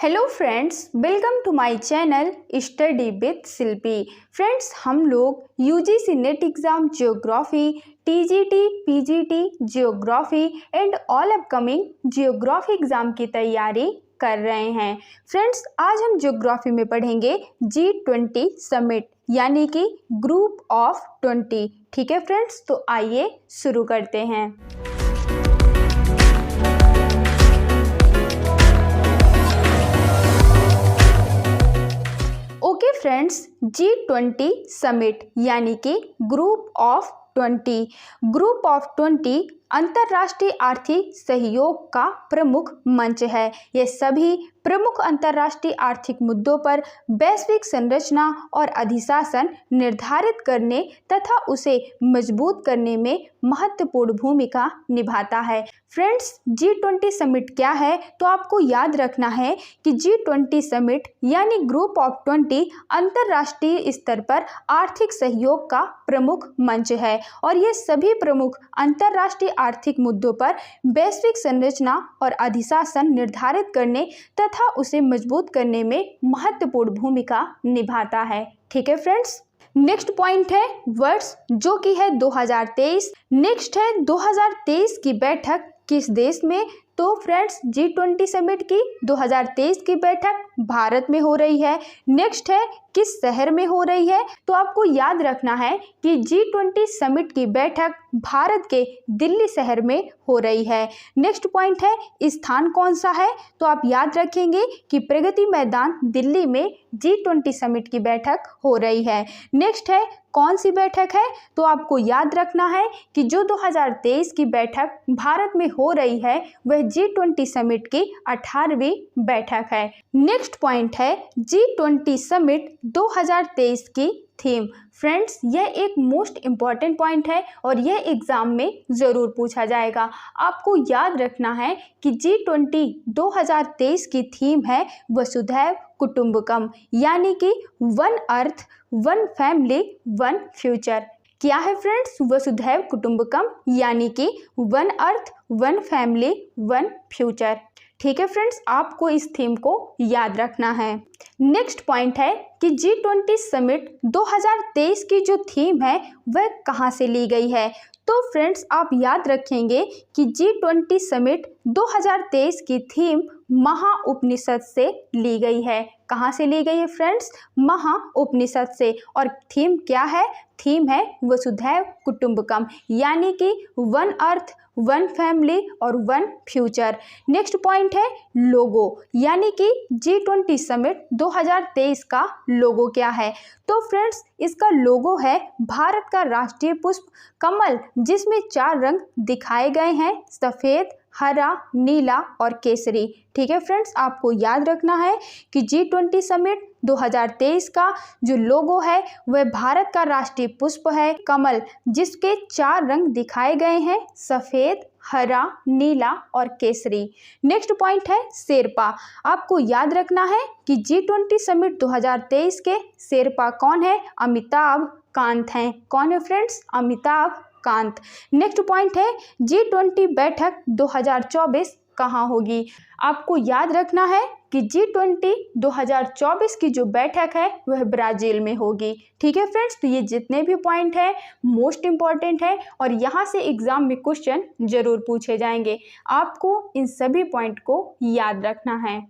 Hello friends, welcome to my channel study with Shilpi. Friends, हम लोग UGC NET exam geography, TGT, PGT geography and all upcoming geography exam की तैयारी कर रहे हैं। फ्रेंड्स, आज हम ज्योग्राफी में पढ़ेंगे G20 समिट यानी कि ग्रुप ऑफ 20। ठीक है फ्रेंड्स, तो आइए शुरू करते हैं। ओके फ्रेंड्स, G20 समिट यानी कि ग्रुप ऑफ 20। ग्रुप ऑफ 20 अंतर्राष्ट्रीय आर्थिक सहयोग का प्रमुख मंच है। यह सभी प्रमुख अंतर्राष्ट्रीय आर्थिक मुद्दों पर वैश्विक संरचना और अधिशासन निर्धारित करने तथा उसे मजबूत करने में महत्वपूर्ण भूमिका निभाता है। फ्रेंड्स, G20 समिट क्या है? तो आपको याद रखना है कि G20 समिट यानी ग्रुप ऑफ 20 अंतर्राष्ट्रीय स्तर पर आर्थिक सहयोग का प्रमुख मंच है और ये सभी प्रमुख अंतर्राष्ट्रीय आर्थिक मुद्दों पर वैश्विक संरचना और अधिशासन निर्धारित करने तथा उसे मजबूत करने में महत्वपूर्ण भूमिका निभाता है। ठीक है फ्रेंड्स, नेक्स्ट पॉइंट है वर्ष, जो कि है 2023। नेक्स्ट है 2023 की बैठक किस देश में? तो फ्रेंड्स, G20 समिट की 2023 की बैठक भारत में हो रही है। नेक्स्ट है किस शहर में हो रही है? तो आपको याद रखना है कि G20 समिट की बैठक भारत के दिल्ली शहर में हो रही है। नेक्स्ट पॉइंट है स्थान कौन सा है? तो आप याद रखेंगे कि प्रगति मैदान दिल्ली में G20 समिट की बैठक हो रही है। नेक्स्ट है कौन सी बैठक है? तो आपको याद रखना है कि जो 2023 की बैठक भारत में हो रही है वह G20 समिट की 18वीं बैठक है। नेक्स्ट पॉइंट है G20 समिट 2023 की थीम। फ्रेंड्स, यह एक मोस्ट इम्पॉर्टेंट पॉइंट है और यह एग्जाम में ज़रूर पूछा जाएगा। आपको याद रखना है कि G20 2023 की थीम है वसुधैव कुटुंबकम यानी कि one earth, one family, one future. क्या है फ्रेंड्स? वसुधैव कुटुंबकम यानी कि one earth, one family, one future. ठीक है फ्रेंड्स, आपको इस थीम को याद रखना है। नेक्स्ट पॉइंट है कि G20 समिट 2023 की जो थीम है वह कहाँ से ली गई है? तो फ्रेंड्स, आप याद रखेंगे कि G20 समिट 2023 की थीम महाउपनिषद से ली गई है। कहाँ से ली गई है फ्रेंड्स? महाउपनिषद से। और थीम क्या है? थीम है वसुधैव कुटुंबकम यानी कि वन अर्थ, वन फैमिली और वन फ्यूचर। नेक्स्ट पॉइंट है लोगो यानी कि G20 समिट 2023 का लोगो क्या है? तो फ्रेंड्स, इसका लोगो है भारत का राष्ट्रीय पुष्प कमल, जिसमें 4 रंग दिखाए गए हैं, सफ़ेद, हरा, नीला और केसरी। ठीक है फ्रेंड्स, आपको याद रखना है कि G20 समिट 2023 का जो लोगो है वह भारत का राष्ट्रीय पुष्प है कमल, जिसके 4 रंग दिखाए गए हैं, सफ़ेद, हरा, नीला और केसरी। नेक्स्ट पॉइंट है शेरपा। आपको याद रखना है कि G20 समिट 2023 के शेरपा कौन है? अमिताभ कांत हैं। कौन है friends? Amitabh Kant. Next point है G20 बैठक 2024 कहाँ होगी? आपको याद रखना है कि G20 2024 की जो बैठक है वह ब्राज़ील में होगी। ठीक है फ्रेंड्स, तो ये जितने भी पॉइंट हैं मोस्ट इम्पॉर्टेंट है और यहाँ से एग्जाम में क्वेश्चन जरूर पूछे जाएंगे। आपको इन सभी पॉइंट को याद रखना है।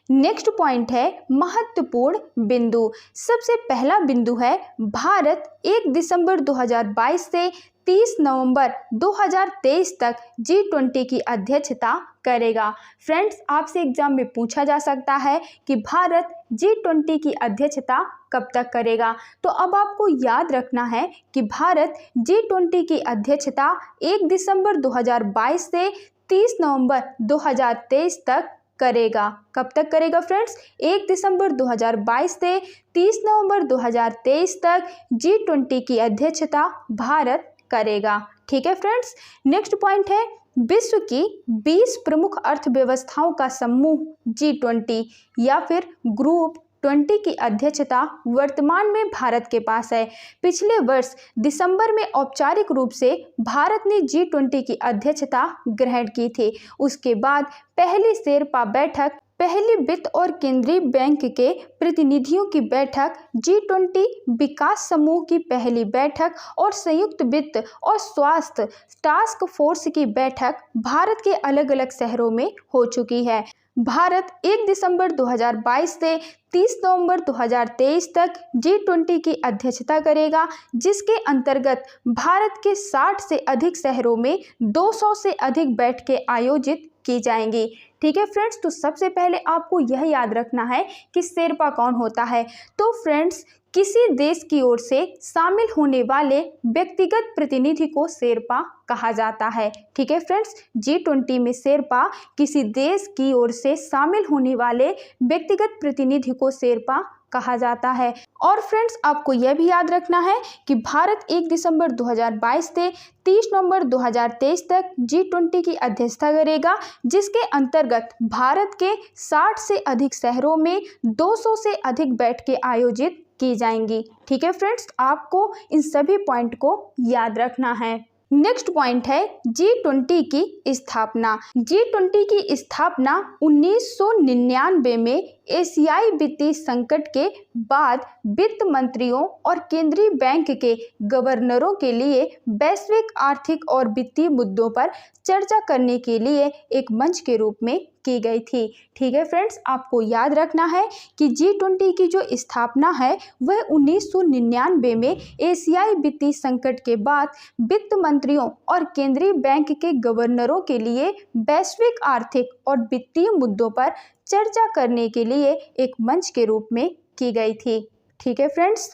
नेक्स्ट पॉइंट है महत्वपूर्ण बिंदु। सबसे पहला बिंदु है भारत 1 दिसंबर 2022 से 30 नवंबर 2023 तक G20 की अध्यक्षता करेगा। फ्रेंड्स, आपसे एग्जाम में पूछा जा सकता है कि भारत G20 की अध्यक्षता कब तक करेगा? तो अब आपको याद रखना है कि भारत G20 की अध्यक्षता 1 दिसंबर 2022 से 30 नवंबर 2023 तक करेगा। कब तक करेगा फ्रेंड्स? 1 दिसंबर 2022 से 30 नवंबर 2023 तक G20 की अध्यक्षता भारत करेगा। ठीक है फ्रेंड्स, नेक्स्ट पॉइंट है विश्व की 20 प्रमुख अर्थव्यवस्थाओं का समूह G20 या फिर ग्रुप 20 की अध्यक्षता वर्तमान में भारत के पास है। पिछले वर्ष दिसंबर में औपचारिक रूप से भारत ने G20 की अध्यक्षता ग्रहण की थी। उसके बाद पहली शेरपा बैठक पहली वित्त और केंद्रीय बैंक के प्रतिनिधियों की बैठक, G20 विकास समूह की पहली बैठक और संयुक्त वित्त और स्वास्थ्य टास्क फोर्स की बैठक भारत के अलग अलग शहरों में हो चुकी है। भारत 1 दिसंबर 2022 से 30 नवंबर 2023 तक G20 की अध्यक्षता करेगा, जिसके अंतर्गत भारत के 60 से अधिक शहरों में 200 से अधिक बैठकें आयोजित की जाएंगी। ठीक है फ्रेंड्स, तो सबसे पहले आपको यह याद रखना है कि शेरपा कौन होता है। तो फ्रेंड्स, किसी देश की ओर से शामिल होने वाले व्यक्तिगत प्रतिनिधि को शेरपा कहा जाता है। ठीक है फ्रेंड्स, G20 में शेरपा किसी देश की ओर से शामिल होने वाले व्यक्तिगत प्रतिनिधि को शेरपा कहा जाता है। और फ्रेंड्स, आपको यह भी याद रखना है कि भारत 1 दिसंबर 2022 से 30 नवंबर 2023 तक G20 की अध्यक्षता करेगा, जिसके अंतर्गत भारत के 60 से अधिक शहरों में 200 से अधिक बैठकें आयोजित की जाएंगी। ठीक है फ्रेंड्स, आपको इन सभी पॉइंट को याद रखना है। नेक्स्ट पॉइंट है G20 की स्थापना। G20 की स्थापना 1999 में एशियाई वित्तीय संकट के बाद वित्त मंत्रियों और केंद्रीय बैंक के गवर्नरों के लिए वैश्विक आर्थिक और वित्तीय मुद्दों पर चर्चा करने के लिए एक मंच के रूप में की गई थी। ठीक है फ्रेंड्स, आपको याद रखना है कि G20 की जो स्थापना है वह 1999 में एशियाई वित्तीय संकट के बाद वित्त मंत्रियों और केंद्रीय बैंक के गवर्नरों के लिए वैश्विक आर्थिक और वित्तीय मुद्दों पर चर्चा करने के लिए एक मंच के रूप में की गई थी। ठीक है फ्रेंड्स,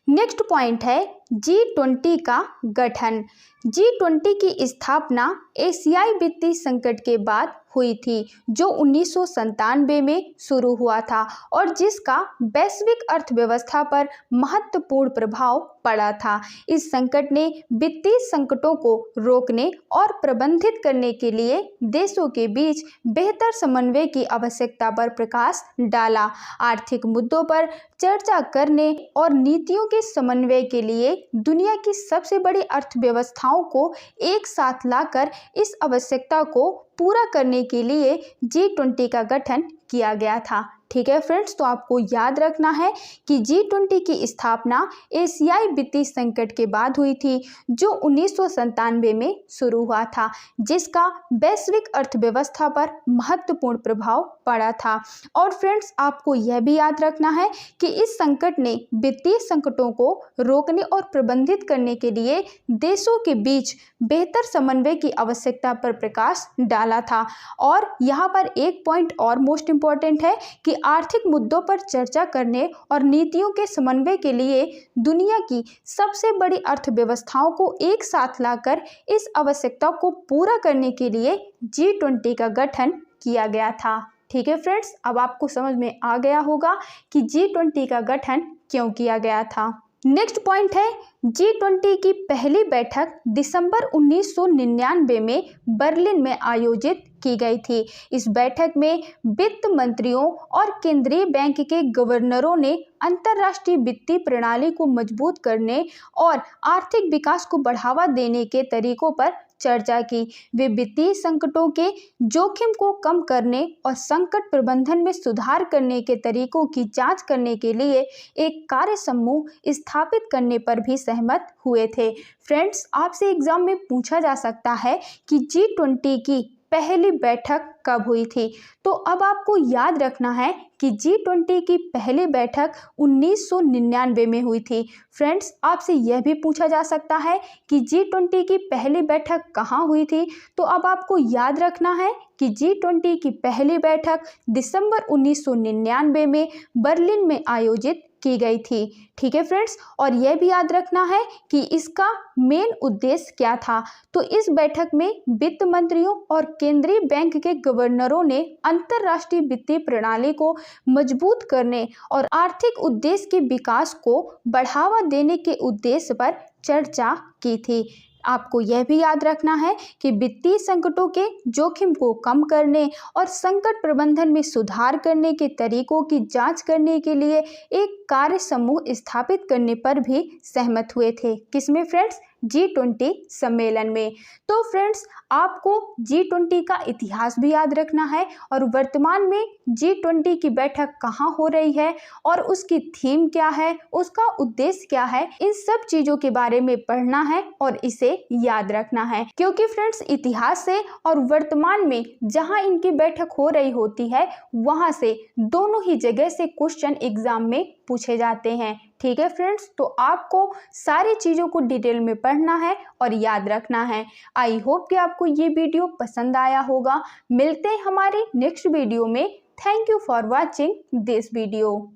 नेक्स्ट पॉइंट है G20 का गठन। G20 की स्थापना एशियाई वित्तीय संकट के बाद हुई थी, जो 1997 में शुरू हुआ था और जिसका वैश्विक अर्थव्यवस्था पर महत्वपूर्ण प्रभाव पड़ा था। इस संकट ने वित्तीय संकटों को रोकने और प्रबंधित करने के लिए देशों के बीच बेहतर समन्वय की आवश्यकता पर प्रकाश डाला। आर्थिक मुद्दों पर चर्चा करने और नीतियों के समन्वय के लिए दुनिया की सबसे बड़ी अर्थव्यवस्थाओं को एक साथ लाकर इस आवश्यकता को पूरा करने के लिए G20 का गठन किया गया था। ठीक है फ्रेंड्स, तो आपको याद रखना है कि G20 की स्थापना एशियाई वित्तीय संकट के बाद हुई थी, जो 1997 में शुरू हुआ था, जिसका वैश्विक अर्थव्यवस्था पर महत्वपूर्ण प्रभाव पड़ा था। और फ्रेंड्स, आपको यह भी याद रखना है कि इस संकट ने वित्तीय संकटों को रोकने और प्रबंधित करने के लिए देशों के बीच बेहतर समन्वय की आवश्यकता पर प्रकाश डाला था। और यहाँ पर एक पॉइंट और मोस्ट इम्पॉर्टेंट है कि आर्थिक मुद्दों पर चर्चा करने और नीतियों के समन्वय के लिए दुनिया की सबसे बड़ी अर्थव्यवस्थाओं को एक साथ लाकर इस आवश्यकता को पूरा करने के लिए G20 का गठन किया गया था। ठीक है फ्रेंड्स, अब आपको समझ में आ गया होगा कि G20 का गठन क्यों किया गया था। नेक्स्ट पॉइंट है G20 की पहली बैठक दिसंबर 1999 में बर्लिन में आयोजित की गई थी। इस बैठक में वित्त मंत्रियों और केंद्रीय बैंक के गवर्नरों ने अंतर्राष्ट्रीय वित्तीय प्रणाली को मजबूत करने और आर्थिक विकास को बढ़ावा देने के तरीकों पर चर्चा की। वे वित्तीय संकटों के जोखिम को कम करने और संकट प्रबंधन में सुधार करने के तरीकों की जांच करने के लिए एक कार्य समूह स्थापित करने पर भी सहमत हुए थे। फ्रेंड्स, आपसे एग्जाम में पूछा जा सकता है कि G20 की पहली बैठक कब हुई थी। तो अब आपको याद रखना है कि G20 की पहली बैठक 1999 में हुई थी। फ्रेंड्स, आपसे यह भी पूछा जा सकता है कि G20 की पहली बैठक कहाँ हुई थी। तो अब आपको याद रखना है कि G20 की पहली बैठक दिसंबर 1999 में बर्लिन में आयोजित की गई थी। ठीक है फ्रेंड्स, और यह भी याद रखना है कि इसका मेन उद्देश्य क्या था। तो इस बैठक में वित्त मंत्रियों और केंद्रीय बैंक के गवर्नरों ने अंतर्राष्ट्रीय वित्तीय प्रणाली को मजबूत करने और आर्थिक उद्देश्य के विकास को बढ़ावा देने के उद्देश्य पर चर्चा की थी। आपको यह भी याद रखना है कि वित्तीय संकटों के जोखिम को कम करने और संकट प्रबंधन में सुधार करने के तरीकों की जांच करने के लिए एक कार्य समूह स्थापित करने पर भी सहमत हुए थे। किसमें फ्रेंड्स? G20 सम्मेलन में। तो फ्रेंड्स, आपको G20 का इतिहास भी याद रखना है और वर्तमान में G20 की बैठक कहाँ हो रही है और उसकी थीम क्या है, उसका उद्देश्य क्या है, इन सब चीजों के बारे में पढ़ना है और इसे याद रखना है। क्योंकि फ्रेंड्स, इतिहास से और वर्तमान में जहां इनकी बैठक हो रही होती है वहां से दोनों ही जगह से क्वेश्चन एग्जाम में पूछे जाते हैं। ठीक है फ्रेंड्स, तो आपको सारी चीज़ों को डिटेल में पढ़ना है और याद रखना है। आई होप कि आपको ये वीडियो पसंद आया होगा। मिलते हैं हमारे नेक्स्ट वीडियो में। Thank you for watching this video.